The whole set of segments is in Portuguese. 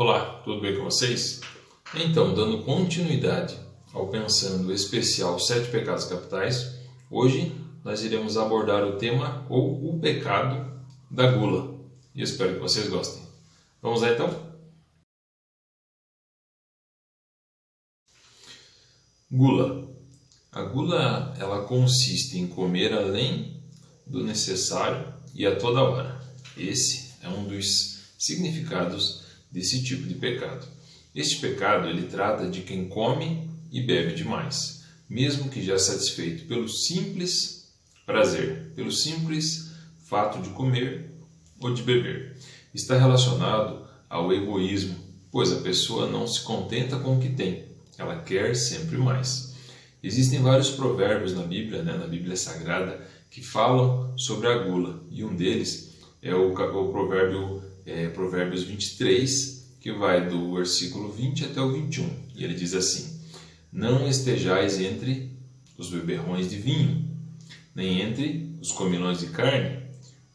Olá, tudo bem com vocês? Então, dando continuidade ao Pensando Especial 7 Pecados Capitais, hoje nós iremos abordar o tema ou o pecado da gula. E espero que vocês gostem. Vamos lá então? Gula. A gula ela consiste em comer além do necessário e a toda hora. Esse é um dos significados desse tipo de pecado. Este pecado ele trata de quem come e bebe demais, mesmo que já satisfeito pelo simples prazer, pelo simples fato de comer ou de beber. Está relacionado ao egoísmo, pois a pessoa não se contenta com o que tem, ela quer sempre mais. Existem vários provérbios na Bíblia, na Bíblia Sagrada, que falam sobre a gula, e um deles é o provérbio Provérbios 23, que vai do versículo 20 até o 21. E ele diz assim: Não estejais entre os beberrões de vinho, nem entre os comilões de carne,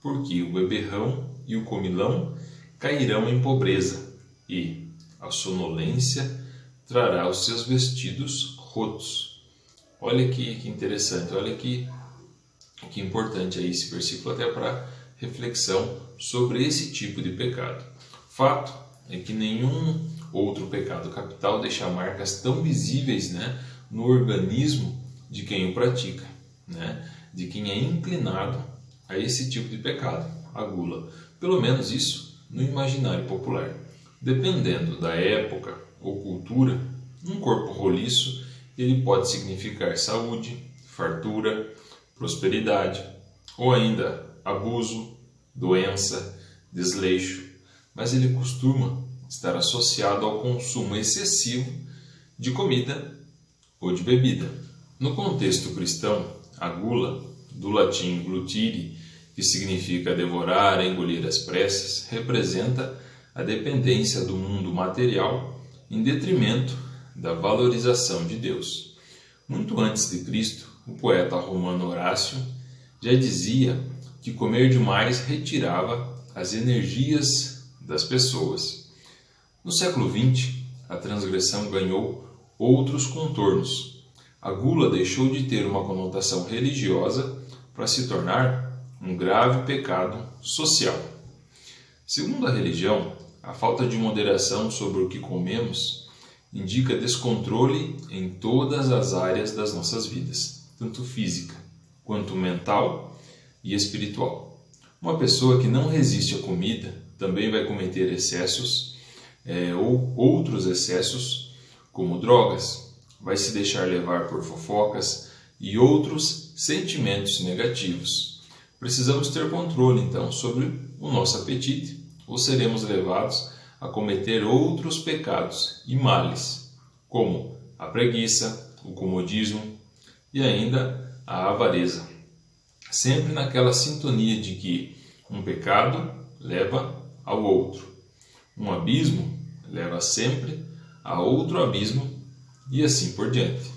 porque o beberrão e o comilão cairão em pobreza, e a sonolência trará os seus vestidos rotos. Olha que interessante, olha que importante aí esse versículo até para reflexão sobre esse tipo de pecado. Fato é que nenhum outro pecado capital deixa marcas tão visíveis no organismo de quem o pratica, de quem é inclinado a esse tipo de pecado, a gula. Pelo menos isso no imaginário popular. Dependendo da época ou cultura, um corpo roliço ele pode significar saúde, fartura, prosperidade ou ainda abuso, doença, desleixo, mas ele costuma estar associado ao consumo excessivo de comida ou de bebida. No contexto cristão, a gula, do latim glutire, que significa devorar, engolir às pressas, representa a dependência do mundo material em detrimento da valorização de Deus. Muito antes de Cristo, o poeta romano Horácio já dizia que comer demais retirava as energias das pessoas. No século XX, a transgressão ganhou outros contornos. A gula deixou de ter uma conotação religiosa para se tornar um grave pecado social. Segundo a religião, a falta de moderação sobre o que comemos indica descontrole em todas as áreas das nossas vidas, tanto física quanto mental e espiritual. Uma pessoa que não resiste à comida também vai cometer excessos ou outros excessos, como drogas, vai se deixar levar por fofocas e outros sentimentos negativos. Precisamos ter controle, então, sobre o nosso apetite, ou seremos levados a cometer outros pecados e males, como a preguiça, o comodismo e ainda a avareza. Sempre naquela sintonia de que um pecado leva ao outro. Um abismo leva sempre a outro abismo e assim por diante.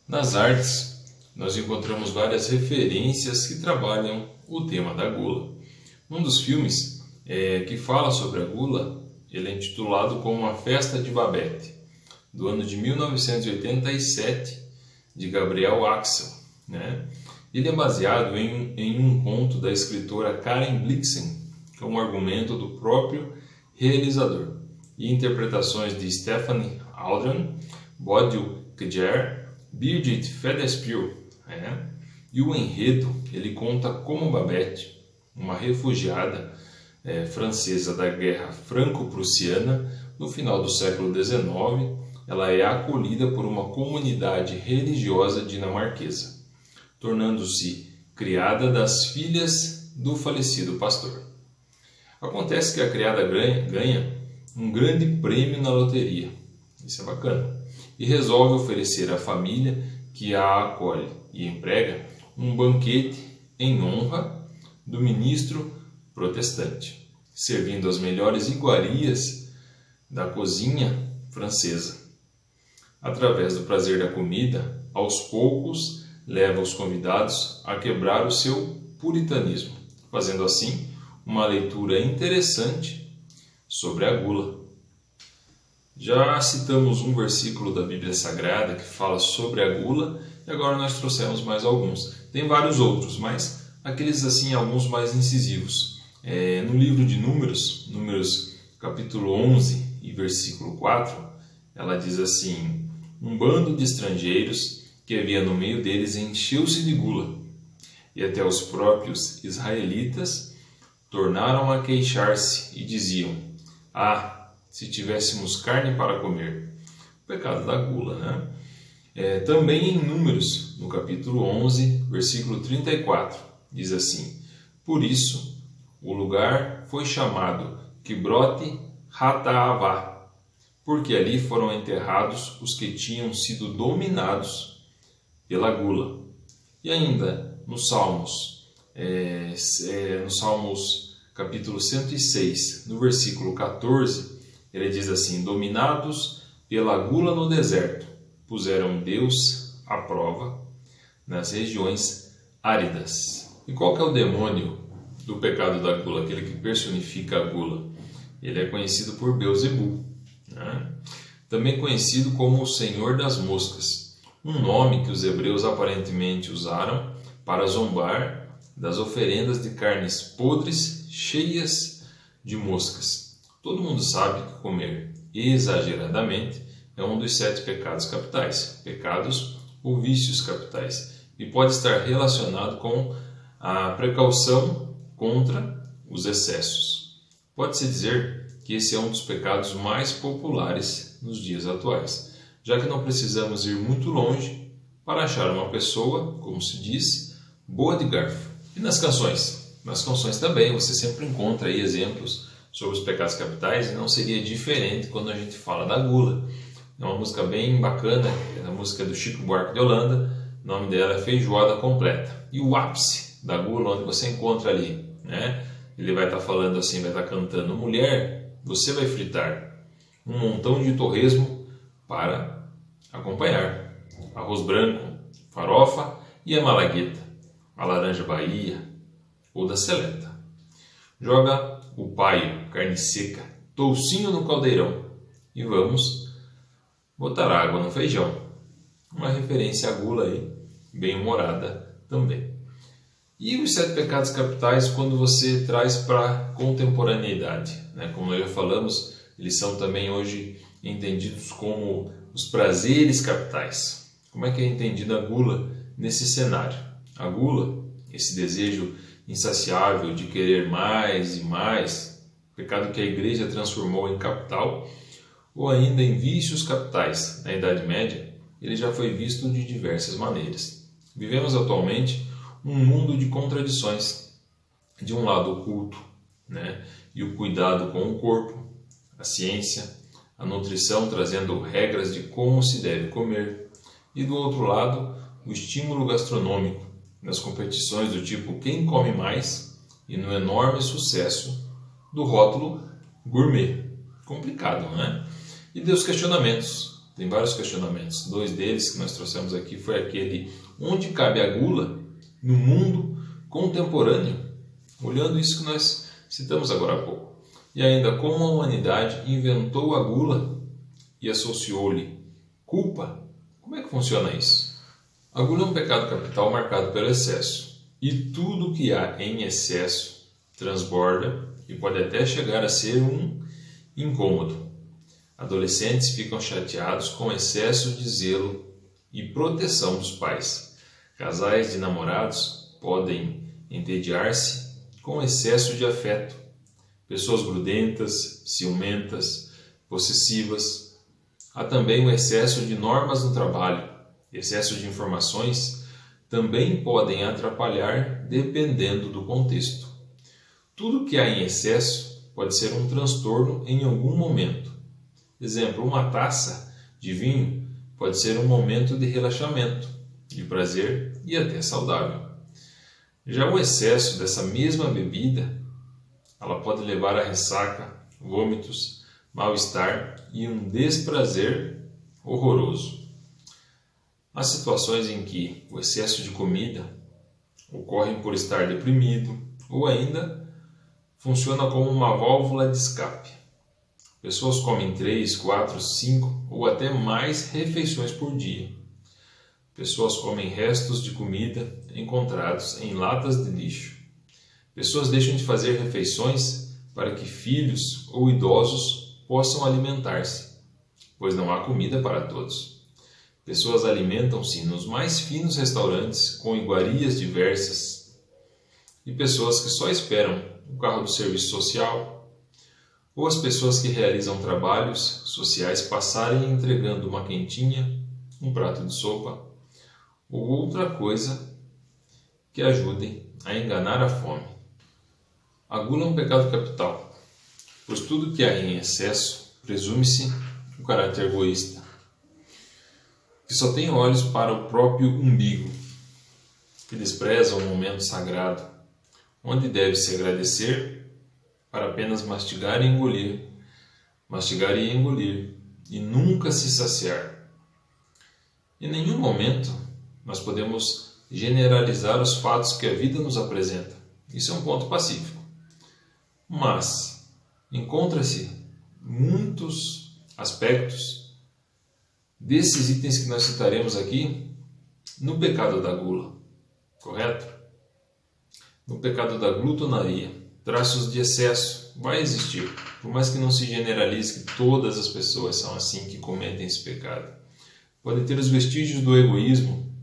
Nas artes, nós encontramos várias referências que trabalham o tema da gula. Um dos filmes que fala sobre a gula, ele é intitulado como A Festa de Babette, do ano de 1987, de Gabriel Axel. Ele é baseado em um conto da escritora Karen Blixen, que é um argumento do próprio realizador, e interpretações de Stephanie Aldrin, Bodil Kjaer, Birgit Federspiel. E o enredo ele conta como Babette, uma refugiada francesa da Guerra Franco-Prussiana, no final do século XIX, ela é acolhida por uma comunidade religiosa dinamarquesa, tornando-se criada das filhas do falecido pastor. Acontece que a criada ganha um grande prêmio na loteria, isso é bacana, e resolve oferecer à família que a acolhe e emprega um banquete em honra do ministro protestante, servindo as melhores iguarias da cozinha francesa. Através do prazer da comida, aos poucos leva os convidados a quebrar o seu puritanismo, fazendo assim uma leitura interessante sobre a gula. Já citamos um versículo da Bíblia Sagrada que fala sobre a gula e agora nós trouxemos mais alguns. Tem vários outros, mas aqueles assim, alguns mais incisivos. No livro de Números capítulo 11 e versículo 4, ela diz assim: um bando de estrangeiros que havia no meio deles encheu-se de gula, e até os próprios israelitas tornaram a queixar-se e diziam: ah, se tivéssemos carne para comer. O pecado da gula, né? Também em Números, no capítulo 11, versículo 34, diz assim: por isso, o lugar foi chamado Quibrote Hataavá, porque ali foram enterrados os que tinham sido dominados pela gula. E ainda nos Salmos, capítulo 106, no versículo 14, ele diz assim: dominados pela gula no deserto, puseram Deus à prova nas regiões áridas. E qual que é o demônio do pecado da gula? Aquele que personifica a gula. Ele é conhecido por Beelzebul, né? Também conhecido como o Senhor das Moscas, um nome que os hebreus aparentemente usaram para zombar das oferendas de carnes podres cheias de moscas. Todo mundo sabe que comer exageradamente é um dos 7 pecados capitais, pecados ou vícios capitais, e pode estar relacionado com a precaução contra os excessos. Pode-se dizer que esse é um dos pecados mais populares nos dias atuais, já que não precisamos ir muito longe para achar uma pessoa, como se diz, boa de garfo. E nas canções? Nas canções também você sempre encontra aí exemplos sobre os pecados capitais, e não seria diferente quando a gente fala da gula. É uma música bem bacana, é a música do Chico Buarque de Holanda, o nome dela é Feijoada Completa. E o ápice da gula, onde você encontra ali, né? Ele vai estar falando assim, vai estar cantando: mulher, você vai fritar um montão de torresmo para acompanhar arroz branco, farofa e a malagueta, a laranja Bahia ou da seleta. Joga o paio, carne seca, toucinho no caldeirão e vamos botar água no feijão. Uma referência à gula aí, bem humorada também. E os 7 pecados capitais, quando você traz para a contemporaneidade, né? Como nós já falamos, eles são também hoje entendidos como os prazeres capitais. Como é que é entendida a gula nesse cenário? A gula, esse desejo insaciável de querer mais e mais, pecado que a igreja transformou em capital, ou ainda em vícios capitais. Na Idade Média, ele já foi visto de diversas maneiras. Vivemos atualmente um mundo de contradições. De um lado, o culto, né? E o cuidado com o corpo, a ciência, a nutrição trazendo regras de como se deve comer, e do outro lado, o estímulo gastronômico, nas competições do tipo quem come mais, e no enorme sucesso do rótulo gourmet. Complicado, não é? E dos questionamentos. Tem vários questionamentos. 2 deles que nós trouxemos aqui foi aquele: onde cabe a gula no mundo contemporâneo? Olhando isso que nós citamos agora há pouco. E ainda, como a humanidade inventou a gula e associou-lhe culpa? Como é que funciona isso? A gula é um pecado capital marcado pelo excesso, e tudo que há em excesso transborda e pode até chegar a ser um incômodo. Adolescentes ficam chateados com excesso de zelo e proteção dos pais. Casais de namorados podem entediar-se com excesso de afeto. Pessoas grudentas, ciumentas, possessivas. Há também o excesso de normas no trabalho. Excesso de informações também podem atrapalhar dependendo do contexto. Tudo que há em excesso pode ser um transtorno em algum momento. Exemplo, uma taça de vinho pode ser um momento de relaxamento, de prazer e até saudável. Já o excesso dessa mesma bebida, ela pode levar a ressaca, vômitos, mal-estar e um desprazer horroroso. Há situações em que o excesso de comida ocorre por estar deprimido ou ainda funciona como uma válvula de escape. Pessoas comem 3, 4, 5 ou até mais refeições por dia. Pessoas comem restos de comida encontrados em latas de lixo. Pessoas deixam de fazer refeições para que filhos ou idosos possam alimentar-se, pois não há comida para todos. Pessoas alimentam-se nos mais finos restaurantes com iguarias diversas. E pessoas que só esperam o carro do serviço social, ou as pessoas que realizam trabalhos sociais passarem entregando uma quentinha, um prato de sopa ou outra coisa que ajudem a enganar a fome. A gula é um pecado capital, pois tudo que há em excesso presume-se o caráter egoísta, que só tem olhos para o próprio umbigo, que despreza o momento sagrado, onde deve-se agradecer para apenas mastigar e engolir, e nunca se saciar. Em nenhum momento nós podemos generalizar os fatos que a vida nos apresenta. Isso é um ponto pacífico. Mas encontra-se muitos aspectos desses itens que nós citaremos aqui no pecado da gula, correto? No pecado da glutonaria. Traços de excesso vai existir, por mais que não se generalize que todas as pessoas são assim que cometem esse pecado. Pode ter os vestígios do egoísmo,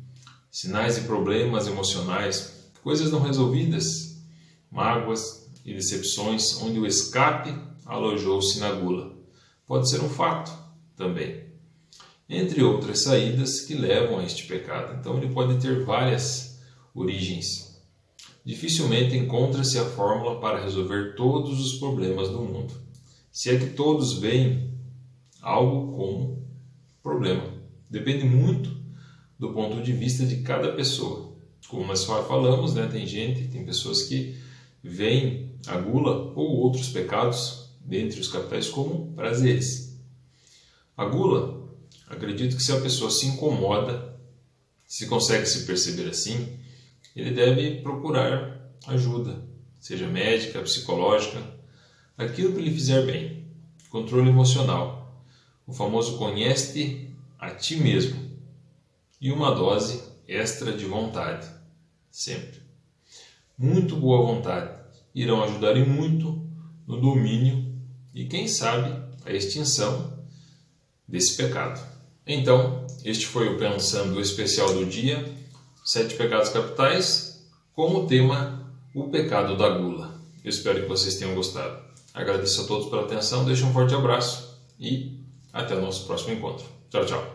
sinais de problemas emocionais, coisas não resolvidas, mágoas e decepções, onde o escape alojou-se na gula. Pode ser um fato também, entre outras saídas que levam a este pecado. Então ele pode ter várias origens. Dificilmente encontra-se a fórmula para resolver todos os problemas do mundo, se é que todos veem algo como problema. Depende muito do ponto de vista de cada pessoa. Como nós falamos, tem pessoas que veem a gula ou outros pecados, dentre os capitais, como prazeres. A gula, acredito que se a pessoa se incomoda, se consegue se perceber assim, ele deve procurar ajuda, seja médica, psicológica, aquilo que lhe fizer bem. Controle emocional, o famoso conhece-te a ti mesmo, e uma dose extra de vontade, sempre. Muito boa vontade irão ajudar e muito no domínio e, quem sabe, a extinção desse pecado. Então, este foi o Pensando Especial do Dia, 7 pecados capitais, com o tema o pecado da gula. Eu espero que vocês tenham gostado. Agradeço a todos pela atenção, deixo um forte abraço e até o nosso próximo encontro. Tchau, tchau.